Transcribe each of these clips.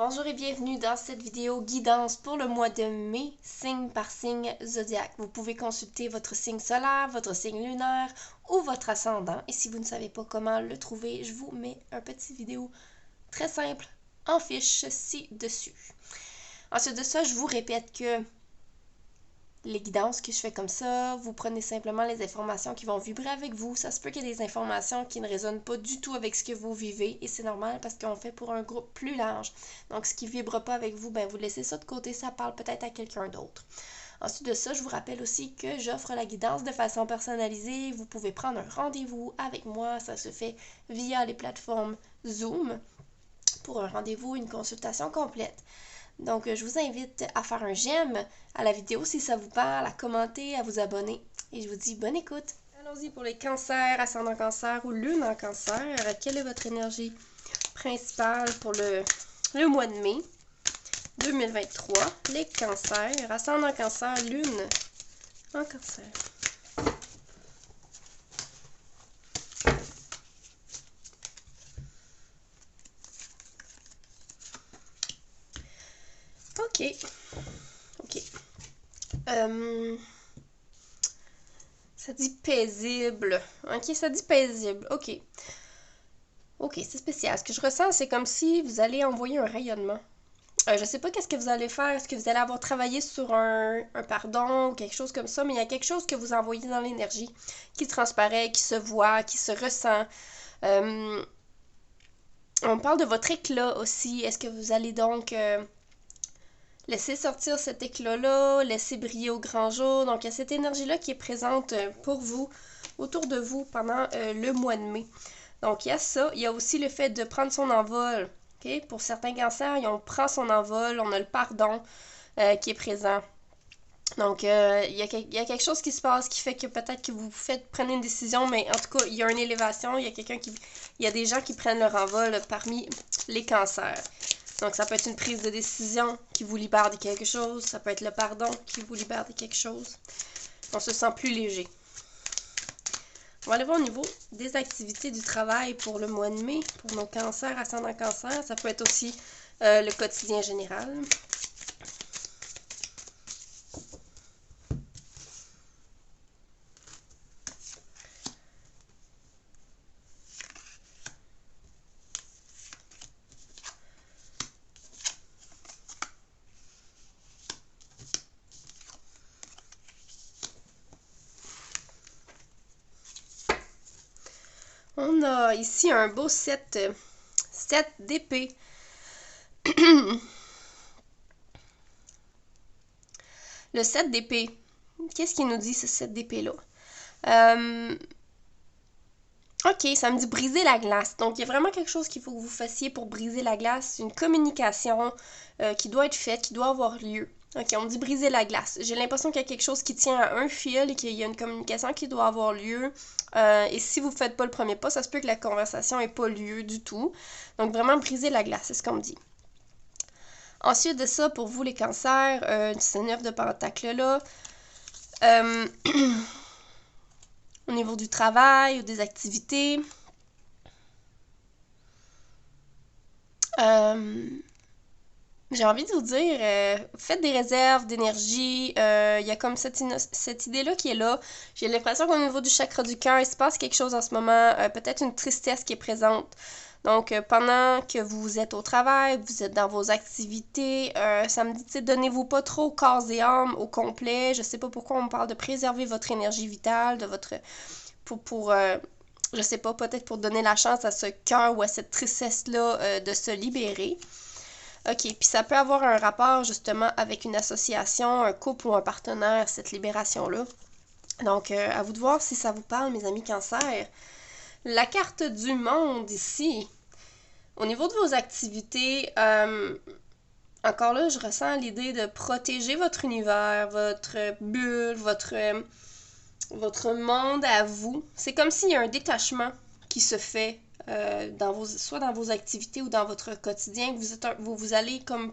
Bonjour et bienvenue dans cette vidéo guidance pour le mois de mai, signe par signe zodiaque. Vous pouvez consulter votre signe solaire, votre signe lunaire ou votre ascendant. Et si vous ne savez pas comment le trouver, je vous mets un petit vidéo très simple en fiche ci-dessus. Ensuite de ça, je vous répète que les guidances que je fais comme ça, vous prenez simplement les informations qui vont vibrer avec vous. Ça se peut qu'il y ait des informations qui ne résonnent pas du tout avec ce que vous vivez et c'est normal parce qu'on fait pour un groupe plus large. Donc ce qui ne vibre pas avec vous, vous laissez ça de côté, ça parle peut-être à quelqu'un d'autre. Ensuite de ça, je vous rappelle aussi que j'offre la guidance de façon personnalisée. Vous pouvez prendre un rendez-vous avec moi, ça se fait via les plateformes Zoom pour un rendez-vous, une consultation complète. Donc, je vous invite à faire un j'aime à la vidéo si ça vous parle, à commenter, à vous abonner. Et je vous dis bonne écoute. Allons-y pour les cancers, ascendant cancer ou lune en cancer. Quelle est votre énergie principale pour le mois de mai 2023? Les cancers, ascendant cancer, lune en cancer. Ok. Ça dit paisible. Ok, ça dit paisible. Ok. Ok, c'est spécial. Ce que je ressens, c'est comme si vous allez envoyer un rayonnement. Je sais pas qu'est-ce que vous allez faire. Est-ce que vous allez avoir travaillé sur un pardon ou quelque chose comme ça, mais il y a quelque chose que vous envoyez dans l'énergie qui transparaît, qui se voit, qui se ressent. On parle de votre éclat aussi. Est-ce que vous allez donc laisser sortir cet éclat-là, laisser briller au grand jour? Donc, il y a cette énergie-là qui est présente pour vous, autour de vous pendant le mois de mai. Donc, il y a ça. Il y a aussi le fait de prendre son envol. Okay? Pour certains cancers, on prend son envol, on a le pardon qui est présent. Donc, il y a quelque chose qui se passe qui fait que peut-être que vous prenez une décision, mais en tout cas, il y a une élévation, il y a des gens qui prennent leur envol parmi les cancers. Donc, ça peut être une prise de décision qui vous libère de quelque chose, ça peut être le pardon qui vous libère de quelque chose. On se sent plus léger. On va aller voir au niveau des activités du travail pour le mois de mai, pour nos cancers, ascendant cancer. Ça peut être aussi le quotidien général. On a ici un beau 7 d'épée. Le 7 d'épée. Qu'est-ce qu'il nous dit, ce 7 d'épée-là? Ok, ça me dit briser la glace. Donc, il y a vraiment quelque chose qu'il faut que vous fassiez pour briser la glace. Une communication qui doit être faite, qui doit avoir lieu. Ok, on me dit briser la glace. J'ai l'impression qu'il y a quelque chose qui tient à un fil et qu'il y a une communication qui doit avoir lieu. Et si vous ne faites pas le premier pas, ça se peut que la conversation n'ait pas lieu du tout. Donc, vraiment briser la glace, c'est ce qu'on me dit. Ensuite de ça, pour vous les cancers, c'est 9 de pentacle là. Au niveau du travail ou des activités. J'ai envie de vous dire, faites des réserves d'énergie. Il y a comme cette idée-là qui est là. J'ai l'impression qu'au niveau du chakra du cœur, il se passe quelque chose en ce moment. Peut-être une tristesse qui est présente. Donc, pendant que vous êtes au travail, vous êtes dans vos activités, ça me dit, donnez-vous pas trop corps et âme au complet. Je sais pas pourquoi on me parle de préserver votre énergie vitale, de votre... je sais pas, peut-être pour donner la chance à ce cœur ou à cette tristesse-là de se libérer. Ok, puis ça peut avoir un rapport justement avec une association, un couple ou un partenaire, cette libération-là. Donc, à vous de voir si ça vous parle, mes amis cancers. La carte du monde ici. Au niveau de vos activités, encore là, je ressens l'idée de protéger votre univers, votre bulle, votre monde à vous. C'est comme s'il y a un détachement qui se fait soit dans vos activités ou dans votre quotidien. Vous allez comme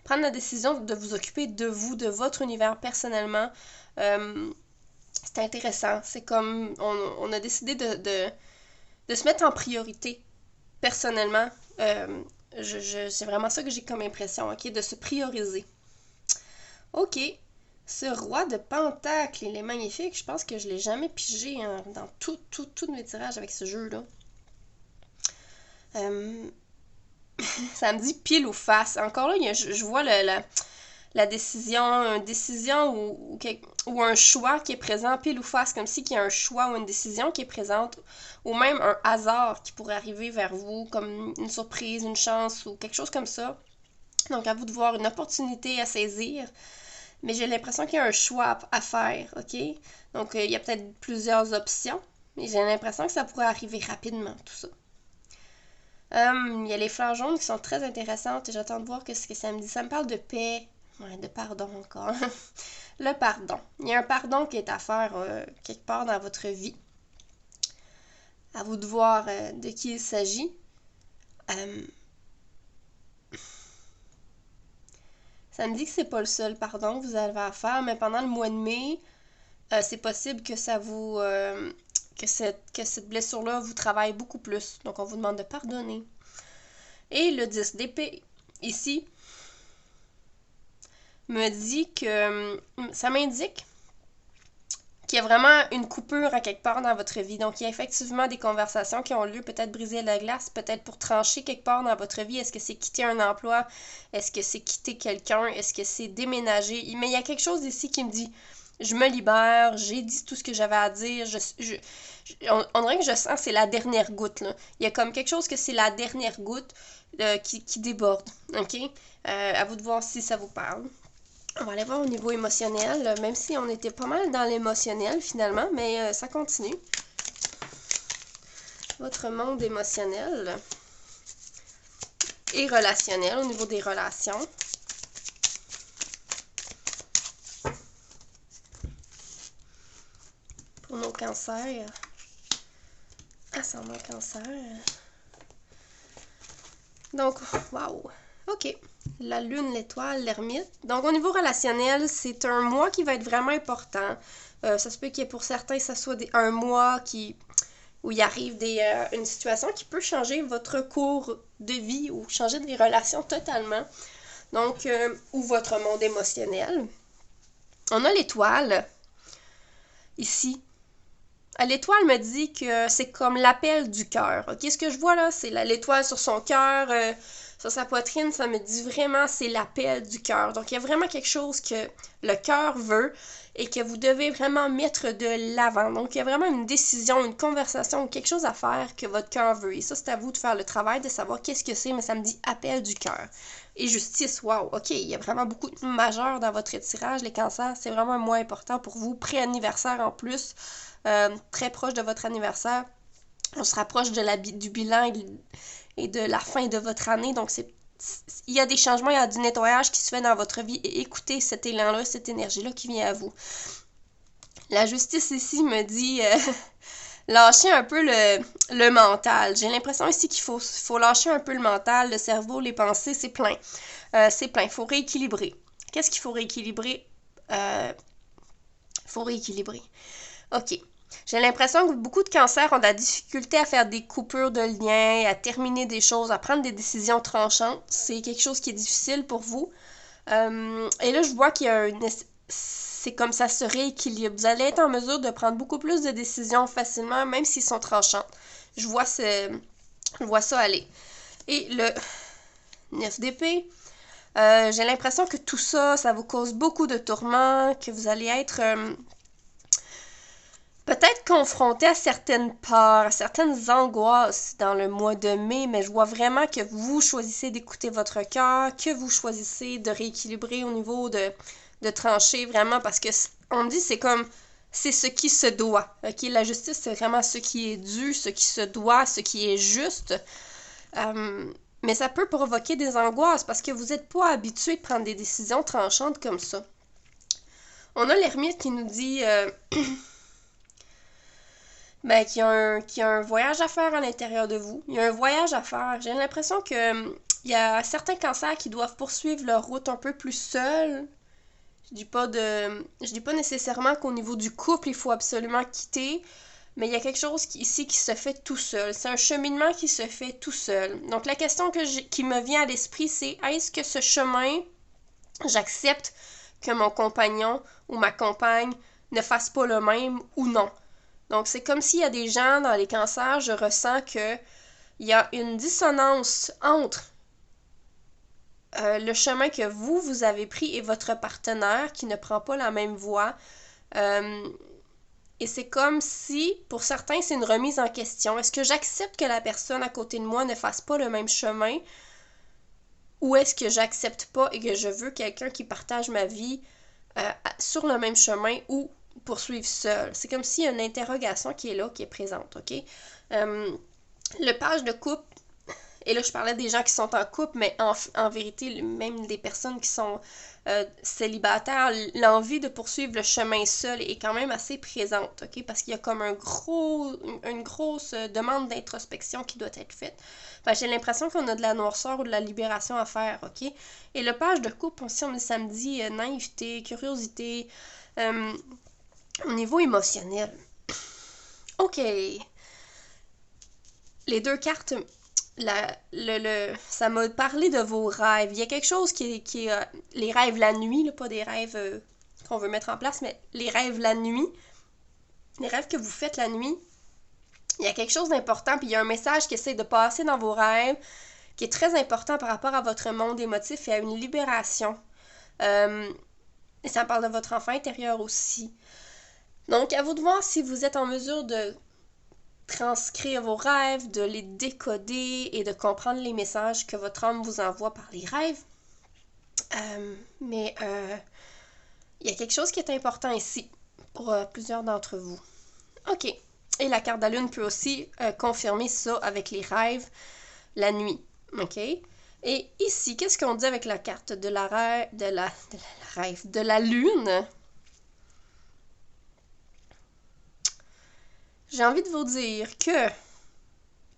prendre la décision de vous occuper de vous, de votre univers personnellement. C'est intéressant. C'est comme on a décidé de se mettre en priorité personnellement. C'est vraiment ça que j'ai comme impression, ok? De se prioriser. Ok. Ce roi de Pentacle, il est magnifique. Je pense que je l'ai jamais pigé hein, dans tous mes tirages avec ce jeu-là. Ça me dit pile ou face. Encore là, je vois la décision ou un choix qui est présent pile ou face, comme si il y a un choix ou une décision qui est présente, ou même un hasard qui pourrait arriver vers vous, comme une surprise, une chance ou quelque chose comme ça. Donc à vous de voir une opportunité à saisir. Mais j'ai l'impression qu'il y a un choix à faire, ok? Donc il y a peut-être plusieurs options, mais j'ai l'impression que ça pourrait arriver rapidement, tout ça. Il y a les fleurs jaunes qui sont très intéressantes et j'attends de voir ce que ça me dit. Ça me parle de paix, ouais, de pardon encore. Le pardon. Il y a un pardon qui est à faire quelque part dans votre vie. À vous de voir de qui il s'agit. Ça me dit que c'est pas le seul pardon que vous avez à faire, mais pendant le mois de mai, c'est possible que ça vous que cette blessure-là vous travaille beaucoup plus. Donc on vous demande de pardonner. Et le 10 d'épée, ici, me dit que ça m'indique qu'il y a vraiment une coupure à quelque part dans votre vie. Donc, il y a effectivement des conversations qui ont lieu, peut-être briser la glace, peut-être pour trancher quelque part dans votre vie. Est-ce que c'est quitter un emploi? Est-ce que c'est quitter quelqu'un? Est-ce que c'est déménager? Mais il y a quelque chose ici qui me dit, je me libère, j'ai dit tout ce que j'avais à dire, on dirait que je sens que c'est la dernière goutte, là. Il y a comme quelque chose que c'est la dernière goutte qui déborde, ok? À vous de voir si ça vous parle. On va aller voir au niveau émotionnel, même si on était pas mal dans l'émotionnel finalement, mais ça continue. Votre monde émotionnel et relationnel, au niveau des relations. Pour nos cancers. Ascendant cancer. Donc, waouh! OK. La lune, l'étoile, l'ermite. Donc, au niveau relationnel, c'est un mois qui va être vraiment important. Ça se peut qu'il y ait pour certains, ça soit un mois où il arrive une situation qui peut changer votre cours de vie ou changer des relations totalement. Donc, ou votre monde émotionnel. On a l'étoile, ici. L'étoile me dit que c'est comme l'appel du cœur. OK, ce que je vois là, c'est l'étoile sur son cœur, sur sa poitrine, ça me dit vraiment c'est l'appel du cœur. Donc, il y a vraiment quelque chose que le cœur veut et que vous devez vraiment mettre de l'avant. Donc, il y a vraiment une décision, une conversation ou quelque chose à faire que votre cœur veut. Et ça, c'est à vous de faire le travail, de savoir qu'est-ce que c'est, mais ça me dit appel du cœur. Et justice, wow, OK, il y a vraiment beaucoup de majeurs dans votre tirage. Les cancers, c'est vraiment un mois important pour vous. Pré-anniversaire en plus. Très proche de votre anniversaire. On se rapproche du bilan et de la fin de votre année. Donc, il y a des changements, il y a du nettoyage qui se fait dans votre vie. Et écoutez cet élan-là, cette énergie-là qui vient à vous. La justice ici me dit lâcher un peu le mental. J'ai l'impression ici qu'il faut lâcher un peu le mental, le cerveau, les pensées, c'est plein. C'est plein. Il faut rééquilibrer. Qu'est-ce qu'il faut rééquilibrer? Faut rééquilibrer. OK. J'ai l'impression que beaucoup de cancers ont de la difficulté à faire des coupures de liens, à terminer des choses, à prendre des décisions tranchantes. C'est quelque chose qui est difficile pour vous. Et là, je vois qu'il y a c'est comme ça se rééquilibre. Vous allez être en mesure de prendre beaucoup plus de décisions facilement, même s'ils sont tranchantes. Je vois ça aller. Et le 9 d'épée, j'ai l'impression que tout ça, ça vous cause beaucoup de tourments, que vous allez être peut-être confronté à certaines peurs, à certaines angoisses dans le mois de mai, mais je vois vraiment que vous choisissez d'écouter votre cœur, que vous choisissez de rééquilibrer au niveau de trancher vraiment parce que on dit c'est ce qui se doit. OK, la justice c'est vraiment ce qui est dû, ce qui se doit, ce qui est juste. Mais ça peut provoquer des angoisses parce que vous n'êtes pas habitué de prendre des décisions tranchantes comme ça. On a l'ermite qui nous dit qu'il y a un voyage à faire à l'intérieur de vous. Il y a un voyage à faire. J'ai l'impression que il y a certains cancers qui doivent poursuivre leur route un peu plus seuls. Je dis pas nécessairement qu'au niveau du couple, il faut absolument quitter, mais il y a quelque chose ici qui se fait tout seul. C'est un cheminement qui se fait tout seul. Donc la question qui me vient à l'esprit, c'est est-ce que ce chemin, j'accepte que mon compagnon ou ma compagne ne fasse pas le même ou non? Donc c'est comme s'il y a des gens dans les cancers, je ressens que il y a une dissonance entre le chemin que vous avez pris et votre partenaire qui ne prend pas la même voie. Et c'est comme si, pour certains, c'est une remise en question. Est-ce que j'accepte que la personne à côté de moi ne fasse pas le même chemin? Ou est-ce que j'accepte pas et que je veux quelqu'un qui partage ma vie sur le même chemin ou poursuivre seul? C'est comme s'il y a une interrogation qui est là, qui est présente, ok? Le page de couple, et là je parlais des gens qui sont en couple, mais en vérité, même des personnes qui sont célibataires, l'envie de poursuivre le chemin seul est quand même assez présente, ok? Parce qu'il y a comme une grosse demande d'introspection qui doit être faite. Enfin, j'ai l'impression qu'on a de la noirceur ou de la libération à faire, ok? Et le page de couple, aussi, on est samedi, naïveté, curiosité, au niveau émotionnel. Ok. Les deux cartes, ça m'a parlé de vos rêves. Il y a quelque chose qui est les rêves la nuit, là, pas des rêves qu'on veut mettre en place, mais les rêves la nuit, les rêves que vous faites la nuit. Il y a quelque chose d'important, puis il y a un message qui essaie de passer dans vos rêves, qui est très important par rapport à votre monde émotif et à une libération. Et ça parle de votre enfant intérieur aussi. Donc, à vous de voir si vous êtes en mesure de transcrire vos rêves, de les décoder et de comprendre les messages que votre âme vous envoie par les rêves. Mais il y a quelque chose qui est important ici pour plusieurs d'entre vous. Ok. Et la carte de la lune peut aussi confirmer ça avec les rêves la nuit. Ok. Et ici, qu'est-ce qu'on dit avec la carte de la lune? J'ai envie de vous dire que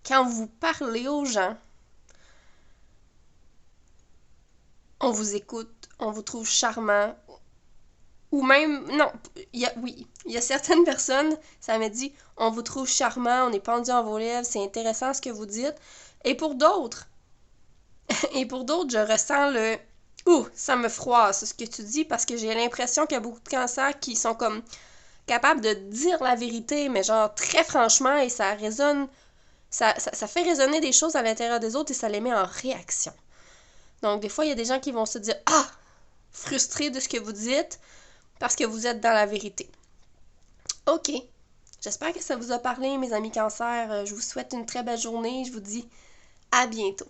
quand vous parlez aux gens, on vous écoute, on vous trouve charmant, ou même, non, il y a certaines personnes, ça me dit, on vous trouve charmant, on est pendu en vos lèvres, c'est intéressant ce que vous dites, et pour d'autres, je ressens ça me froisse ce que tu dis, parce que j'ai l'impression qu'il y a beaucoup de cancers qui sont comme capables de dire la vérité, mais genre très franchement, et ça résonne, ça fait résonner des choses à l'intérieur des autres et ça les met en réaction. Donc, des fois, il y a des gens qui vont se dire « Ah! » frustrés de ce que vous dites parce que vous êtes dans la vérité. Ok. J'espère que ça vous a parlé, mes amis cancers. Je vous souhaite une très belle journée. Je vous dis à bientôt.